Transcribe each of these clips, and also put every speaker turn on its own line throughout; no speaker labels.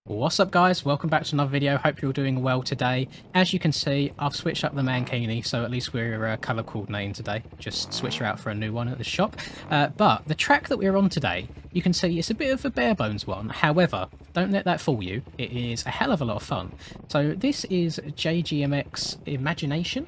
What's up guys, welcome back to another video. Hope you're doing well today. As you can see, I've switched up the mankini, so at least we're colour coordinating today. Just switched her out for a new one at the shop. But the track that we're on today, you can see it's a bit of a bare bones one. However, don't let that fool you. It is a hell of a lot of fun. So this is JGMX Imagination.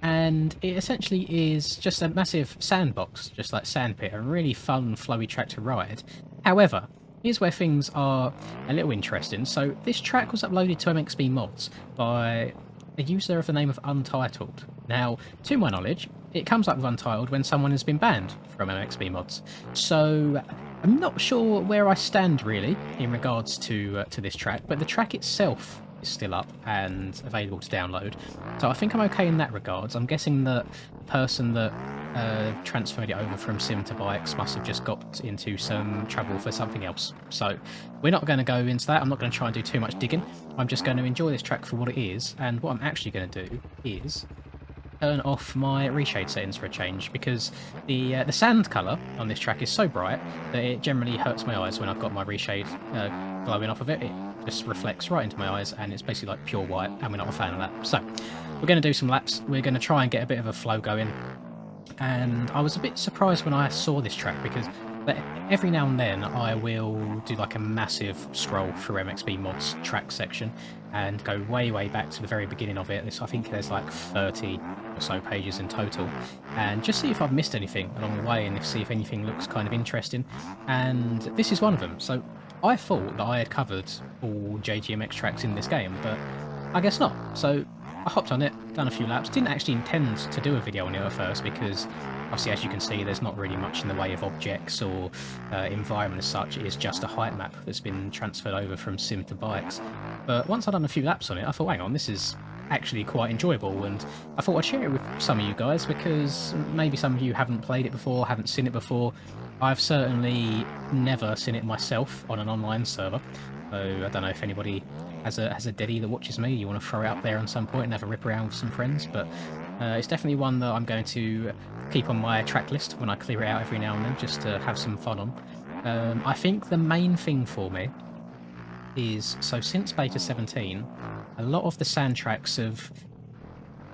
And it essentially is just a massive sandbox, just like sandpit, a really fun flowy track to ride. However, here's where things are a little interesting. So this track was uploaded to MXB Mods by a user of the name of Untitled. Now, to my knowledge, it comes up with Untitled when someone has been banned from MXB Mods. So I'm not sure where I stand really in regards to this track, but the track itself is still up and available to download. So I think I'm okay in that regards. I'm guessing that the person that transferred it over from Sim to Bikes must have just got into some trouble for something else. So we're not going to go into that. I'm not going to try and do too much digging. I'm just going to enjoy this track for what it is, and what I'm actually going to do is turn off my reshade settings for a change, because the sand colour on this track is so bright that it generally hurts my eyes when I've got my reshade glowing off of it. It just reflects right into my eyes and it's basically like pure white, and we're not a fan of that. So we're going to do some laps. We're going to try and get a bit of a flow going. And I was a bit surprised when I saw this track, because every now and then I will do like a massive scroll through MXB Mods track section and go way back to the very beginning of it. I think there's like 30 or so pages in total, and just see if I've missed anything along the way and see if anything looks kind of interesting. And this is one of them. So I thought that I had covered all JGMX tracks in this game, but I guess not. So I hopped on it, done a few laps. Didn't actually intend to do a video on it at first, because obviously, as you can see, there's not really much in the way of objects or environment as such. It is just a height map that's been transferred over from Sim to Bikes. But once I'd done a few laps on it, I thought, hang on, this is actually quite enjoyable, and I thought I'd share it with some of you guys, because maybe some of you haven't played it before, haven't seen it before. I've certainly never seen it myself on an online server, so I don't know if anybody has a Deddy that watches me, you want to throw it up there at some point and have a rip around with some friends. But it's definitely one that I'm going to keep on my track list when I clear it out every now and then, just to have some fun on. I think the main thing for me is, so since beta 17, a lot of the sand tracks have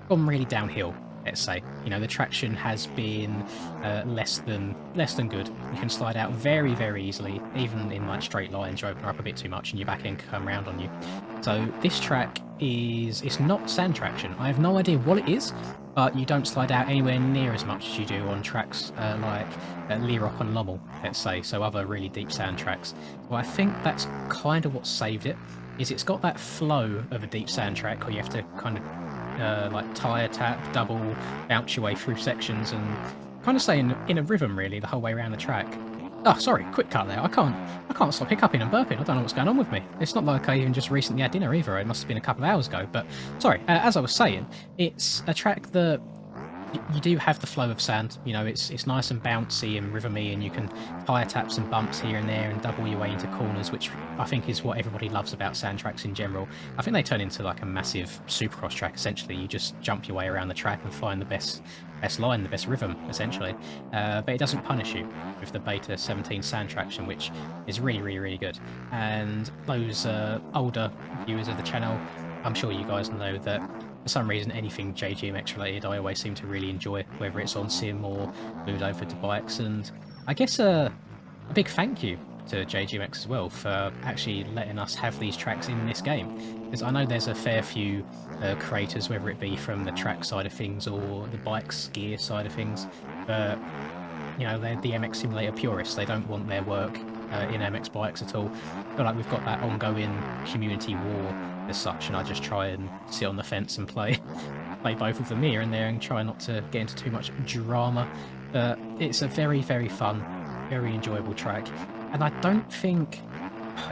gone really downhill, let's say. You know, the traction has been less than good. You can slide out very easily, even in like straight lines. You open her up a bit too much and your back end can come round on you. So this track it's not sand traction. I have no idea what it is, but you don't slide out anywhere near as much as you do on tracks like Lerock and Lommel, let's say, so other really deep sand tracks. Well, I think that's kind of what saved it, is it's got that flow of a deep sand track where you have to kind of like tire tap, double, bounce your way through sections, and kind of stay in a rhythm really the whole way around the track. Oh, sorry, quick cut there. I can't stop hiccuping and burping. I don't know what's going on with me. It's not like I even just recently had dinner either. It must have been a couple of hours ago. But sorry, as I was saying, it's a track that you do have the flow of sand. You know, it's nice and bouncy and rhythmy, and you can tire tap some bumps here and there and double your way into corners, which I think is what everybody loves about sand tracks in general. I think they turn into like a massive supercross track, essentially. You just jump your way around the track and find the best line, the best rhythm, essentially. But it doesn't punish you with the beta 17 sand traction, which is really good. And those older viewers of the channel, I'm sure you guys know that for some reason anything JGMX related I always seem to really enjoy, whether it's on Sim or moved over to Bikes. And I guess a big thank you to JGMX as well for actually letting us have these tracks in this game, because I know there's a fair few creators, whether it be from the track side of things or the Bikes gear side of things, but you know, they're the MX Simulator purists. They don't want their work in MX Bikes at all. I feel like we've got that ongoing community war as such, and I just try and sit on the fence and play both of them here and there and try not to get into too much drama. But it's a very fun, very enjoyable track, and I don't think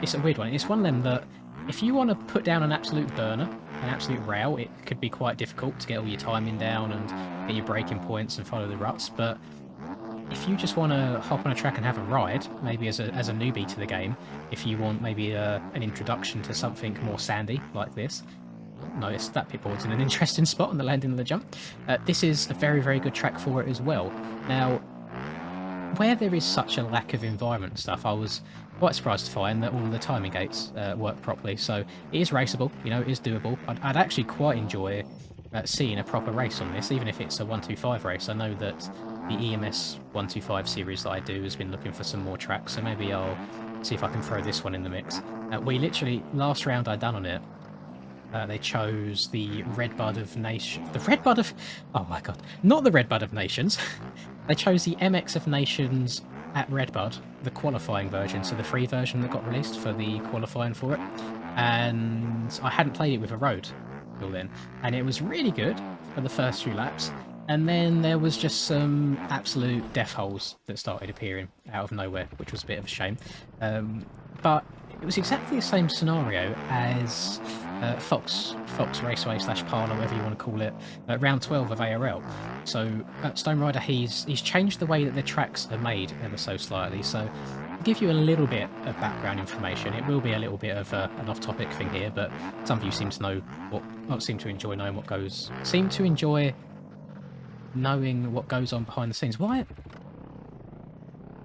it's a weird one. It's one of them that if you want to put down an absolute burner, an absolute rail, it could be quite difficult to get all your timing down and get your braking points and follow the ruts. But if you just want to hop on a track and have a ride, maybe as a newbie to the game, if you want maybe an introduction to something more sandy like this, notice that pitboard's in an interesting spot on the landing of the jump. This is a very good track for it as well. Now, where there is such a lack of environment and stuff, I was quite surprised to find that all the timing gates work properly. So it is raceable, you know, it is doable. I'd actually quite enjoy seeing a proper race on this, even if it's a 125 race. I know that the EMS 125 series that I do has been looking for some more tracks, so maybe I'll see if I can throw this one in the mix. We literally, last round I done on it, they chose the Redbud of Nations. The Redbud of... Oh my god. Not the Redbud of Nations. They chose the MX of Nations at Redbud, the qualifying version, so the free version that got released for the qualifying for it. And I hadn't played it with a road till then. And it was really good for the first few laps. And then there was just some absolute death holes that started appearing out of nowhere, which was a bit of a shame. But it was exactly the same scenario as Fox Raceway / Parlour, whatever you want to call it, round 12 of ARL. So Stone Rider, he's changed the way that the tracks are made ever so slightly. So to give you a little bit of background information, it will be a little bit of an off-topic thing here, but some of you seem to know seem to enjoy knowing what goes, seem to enjoy knowing what goes on behind the scenes. Why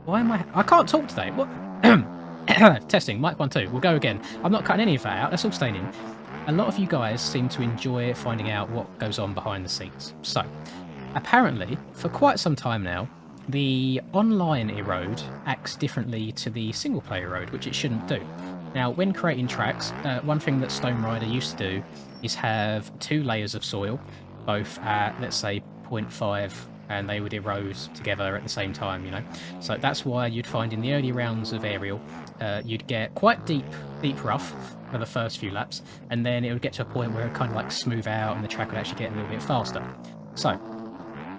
am I can't talk today. What? Testing, mic 1 2. We'll go again. I'm not cutting any of that out. That's all staying in. A lot of you guys seem to enjoy finding out what goes on behind the scenes. So, apparently, for quite some time now, the online erode acts differently to the single player erode, which it shouldn't do. Now, when creating tracks, one thing that Stone Rider used to do is have 2 layers of soil, both at, let's say, 0.5, and they would erode together at the same time, you know. So that's why you'd find in the early rounds of Aerial, you'd get quite deep rough for the first few laps, and then it would get to a point where it kind of like smooth out and the track would actually get a little bit faster. So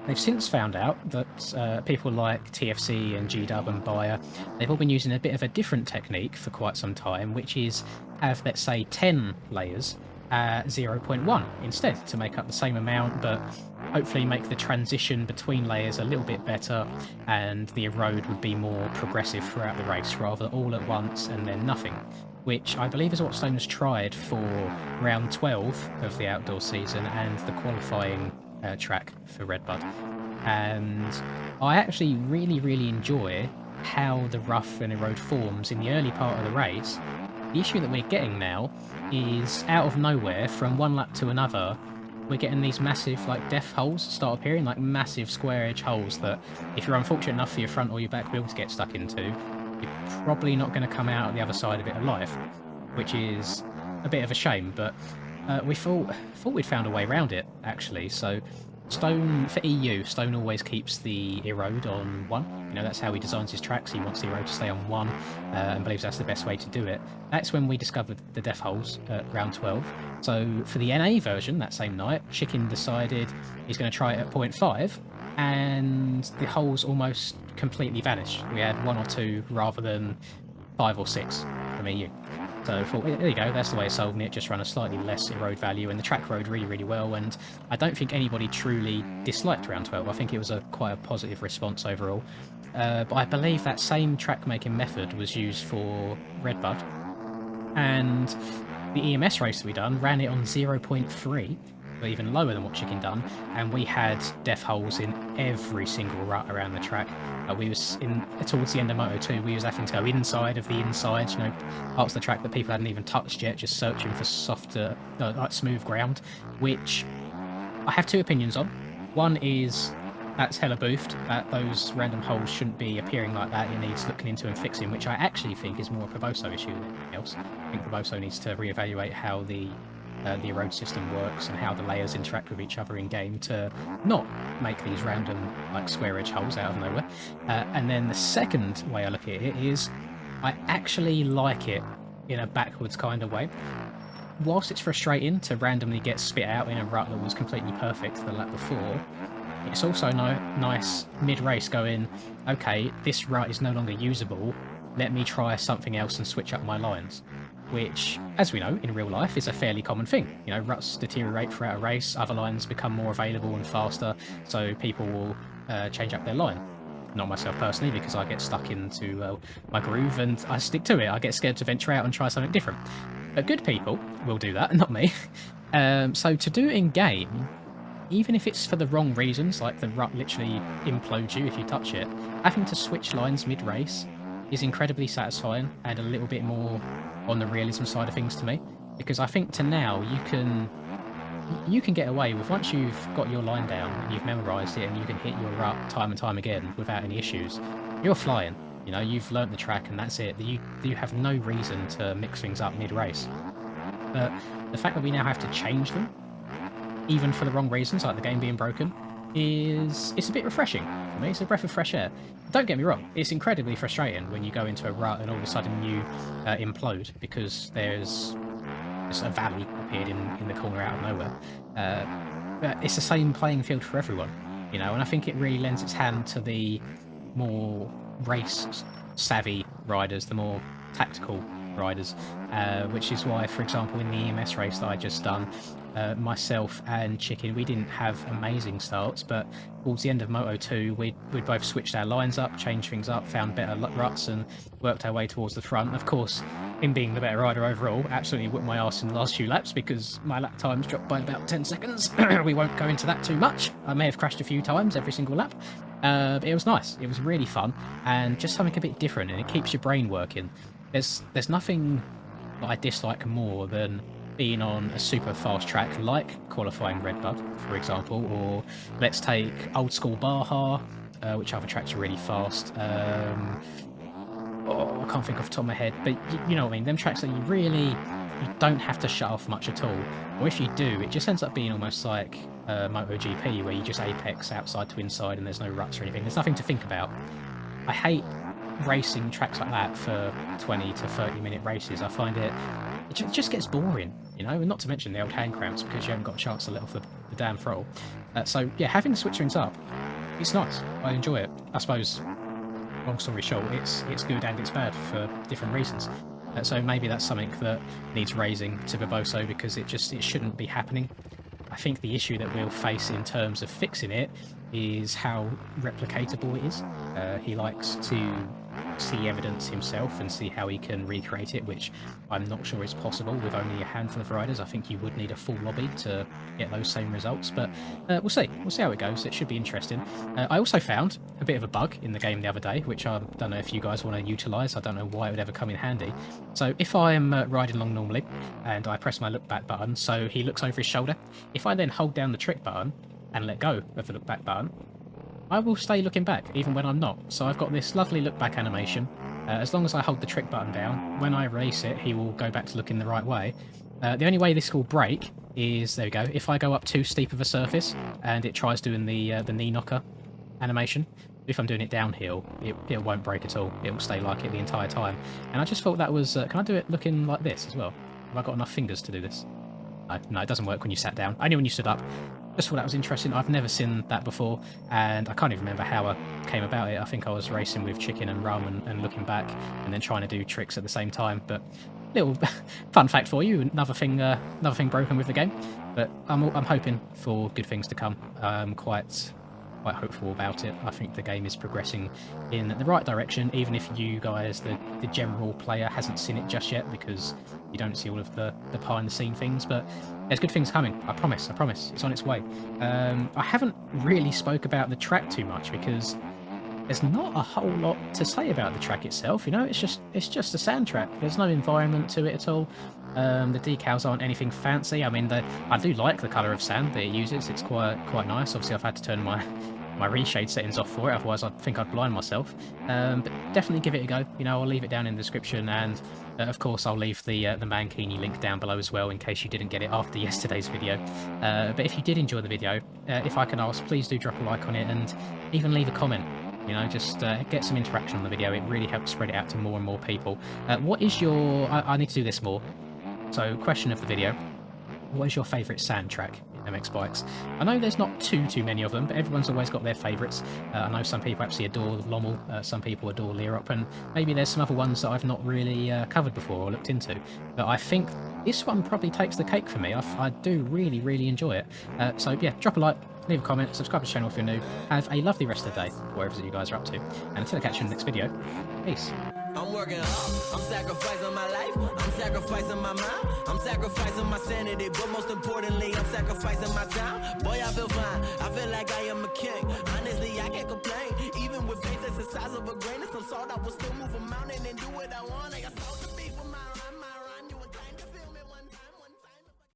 they've since found out that people like TFC and GW and Bayer, they've all been using a bit of a different technique for quite some time, which is have, let's say, 10 layers at 0.1 instead, to make up the same amount, but hopefully make the transition between layers a little bit better, and the erode would be more progressive throughout the race rather than all at once and then nothing, which I believe is what Stone's tried for round 12 of the outdoor season and the qualifying track for Redbud. And I actually really enjoy how the rough and erode forms in the early part of the race. The issue that we're getting now is out of nowhere, from one lap to another, we're getting these massive like death holes start appearing, like massive square edge holes that if you're unfortunate enough for your front or your back wheel to get stuck into, you're probably not going to come out the other side of it alive, which is a bit of a shame. But we thought we'd found a way around it, actually. So Stone, for EU, Stone always keeps the erode on 1. You know, that's how he designs his tracks. He wants the erode to stay on 1 and believes that's the best way to do it. That's when we discovered the death holes at round 12. So for the NA version that same night, Chicken decided he's going to try it at 0.5, and the holes almost completely vanished. We had 1 or 2 rather than 5 or 6 from EU. So I thought, there you go, that's the way of solving it, just run a slightly less erode value, and the track rode really well, and I don't think anybody truly disliked round 12. I think it was quite a positive response overall. But I believe that same track making method was used for Redbud, and the EMS race that we done ran it on 0.3, or even lower than what Chicken done, and we had death holes in every single rut around the track. We was towards the end of Moto 2, we was having to go inside of the inside, you know, parts of the track that people hadn't even touched yet, just searching for softer, like smooth ground, which I have 2 opinions on. One is that's hella boofed, that those random holes shouldn't be appearing like that, it needs looking into and fixing, which I actually think is more a Proboso issue than anything else. I think Proboso needs to reevaluate how the erode system works and how the layers interact with each other in game to not make these random like square edge holes out of nowhere. And then the second way I look at it is I actually like it in a backwards kind of way. Whilst it's frustrating to randomly get spit out in a rut that was completely perfect the lap before, it's also nice mid-race going, okay, this rut is no longer usable, let me try something else and switch up my lines. Which, as we know, in real life is a fairly common thing. You know, ruts deteriorate throughout a race, other lines become more available and faster, so people will change up their line. Not myself personally, because I get stuck into my groove and I stick to it. I get scared to venture out and try something different. But good people will do that, not me. So to do it in game, even if it's for the wrong reasons, like the rut literally implodes you if you touch it, having to switch lines mid-race is incredibly satisfying and a little bit more on the realism side of things to me. Because I think to now you can get away with, once you've got your line down and you've memorised it and you can hit your rut time and time again without any issues, you're flying. You know, you've learnt the track and that's it. You have no reason to mix things up mid-race. But the fact that we now have to change them, even for the wrong reasons, like the game being broken, it's a bit refreshing for me. It's a breath of fresh air. Don't get me wrong, it's incredibly frustrating when you go into a rut and all of a sudden you implode because there's just a valley appeared in the corner out of nowhere. But it's the same playing field for everyone, you know, and I think it really lends its hand to the more race savvy riders, the more tactical riders, which is why, for example, in the EMS race that I just done, myself and Chicken, we didn't have amazing starts, but towards the end of Moto 2, we both switched our lines up, changed things up, found better ruts, and worked our way towards the front. Of course, him being the better rider overall, absolutely whipped my arse in the last few laps because my lap times dropped by about 10 seconds. We won't go into that too much. I may have crashed a few times every single lap. But it was nice. It was really fun, and just something a bit different, and it keeps your brain working. There's nothing that I dislike more than being on a super fast track like qualifying Redbud, for example, or let's take old school Baja, which other tracks are really fast. I can't think off the top of my head, but you know what I mean. Them tracks that you don't have to shut off much at all, or if you do, it just ends up being almost like MotoGP, where you just apex outside to inside and there's no ruts or anything. There's nothing to think about. I hate racing tracks like that for 20 to 30 minute races. I find it just gets boring, you know, and not to mention the old hand cramps because you haven't got a chance to let off the damn throttle. So yeah, having the switch rings up, it's nice. I enjoy it. I suppose, long story short, it's good and it's bad for different reasons. So maybe that's something that needs raising to Barboso, because it shouldn't be happening. I think the issue that we'll face in terms of fixing it is how replicatable it is. He likes to see evidence himself and see how he can recreate it, which I'm not sure is possible with only a handful of riders. I think you would need a full lobby to get those same results, but we'll see. We'll see how it goes. It should be interesting. I also found a bit of a bug in the game the other day, which I don't know if you guys want to utilise. I don't know why it would ever come in handy. So if I'm riding along normally and I press my look back button so he looks over his shoulder, if I then hold down the trick button and let go of the look back button, I will stay looking back even when I'm not. So I've got this lovely look back animation. As long as I hold the trick button down, when I release it, he will go back to looking the right way. The only way this will break is, there we go, if I go up too steep of a surface and it tries doing the knee knocker animation. If I'm doing it downhill, it won't break at all. It will stay like it the entire time. And I just thought that was, can I do it looking like this as well? Have I got enough fingers to do this? No, it doesn't work when you sat down. Only when you stood up. Just thought that was interesting. I've never seen that before, and I can't even remember how I came about it. I think I was racing with Chicken and Rum and looking back, and then trying to do tricks at the same time. But little fun fact for you, another thing broken with the game. But I'm hoping for good things to come. I'm quite hopeful about it. I think the game is progressing in the right direction, even if you guys, the general player, hasn't seen it just yet because you don't see all of the behind the scene things. But there's good things coming. I promise. It's on its way. I haven't really spoke about the track too much because there's not a whole lot to say about the track itself. You know, it's just a sand track. There's no environment to it at all. The decals aren't anything fancy. I mean, I do like the colour of sand that it uses. It's quite nice. Obviously, I've had to turn my reshade settings off for it, otherwise I think I'd blind myself. But definitely give it a go. You know, I'll leave it down in the description, and of course I'll leave the Mankini link down below as well in case you didn't get it after yesterday's video. But if you did enjoy the video, if I can ask, please do drop a like on it and even leave a comment. You know, just get some interaction on the video. It really helps spread it out to more and more people. What is your... I need to do this more. So, question of the video. What is your favourite sand track in MX bikes? I know there's not too many of them, but everyone's always got their favourites. I know some people actually adore Lommel, some people adore Lierop, and maybe there's some other ones that I've not really covered before or looked into. But I think this one probably takes the cake for me. I do really enjoy it. So yeah, drop a like, leave a comment, subscribe to the channel if you're new. Have a lovely rest of the day, wherever you guys are up to. And until I catch you in the next video, peace.
I'm working hard, I'm sacrificing my life, I'm sacrificing my mind, I'm sacrificing my sanity, but most importantly, I'm sacrificing my time. Boy, I feel fine, I feel like I am a king. Honestly, I can't complain. Even with faith that's the size of a grain of some salt, I will still move a mountain and do what I want. I got salt to be